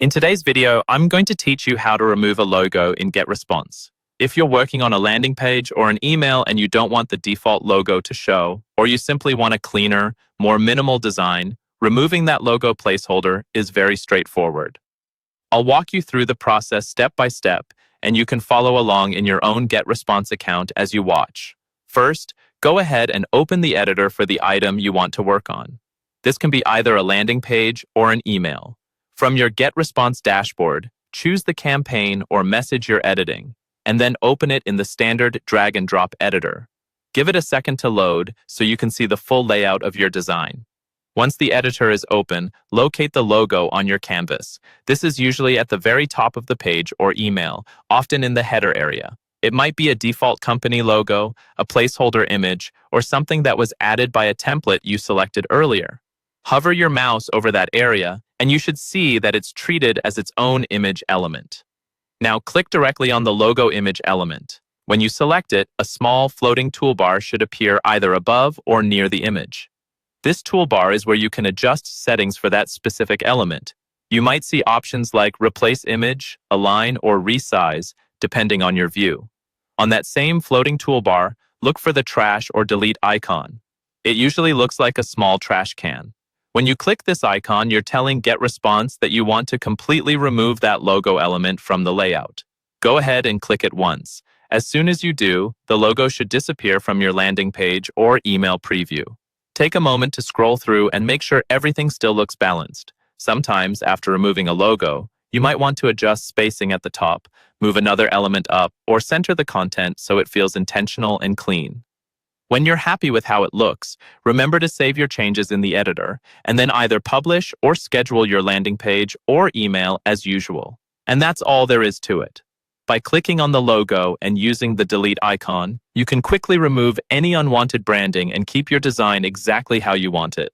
In today's video, I'm going to teach you how to remove a logo in Getresponse. If you're working on a landing page or an email and you don't want the default logo to show, or you simply want a cleaner, more minimal design, removing that logo placeholder is very straightforward. I'll walk you through the process step by step, and you can follow along in your own Getresponse account as you watch. First, go ahead and open the editor for the item you want to work on. This can be either a landing page or an email. From your Getresponse dashboard, choose the campaign or message you're editing, and then open it in the standard drag-and-drop editor. Give it a second to load so you can see the full layout of your design. Once the editor is open, locate the logo on your canvas. This is usually at the very top of the page or email, often in the header area. It might be a default company logo, a placeholder image, or something that was added by a template you selected earlier. Hover your mouse over that area, and you should see that it's treated as its own image element. Now click directly on the logo image element. When you select it, a small floating toolbar should appear either above or near the image. This toolbar is where you can adjust settings for that specific element. You might see options like Replace Image, Align, or Resize, depending on your view. On that same floating toolbar, look for the Trash or Delete icon. It usually looks like a small trash can. When you click this icon, you're telling Getresponse that you want to completely remove that logo element from the layout. Go ahead and click it once. As soon as you do, the logo should disappear from your landing page or email preview. Take a moment to scroll through and make sure everything still looks balanced. Sometimes, after removing a logo, you might want to adjust spacing at the top, move another element up, or center the content so it feels intentional and clean. When you're happy with how it looks, remember to save your changes in the editor, and then either publish or schedule your landing page or email as usual. And that's all there is to it. By clicking on the logo and using the delete icon, you can quickly remove any unwanted branding and keep your design exactly how you want it.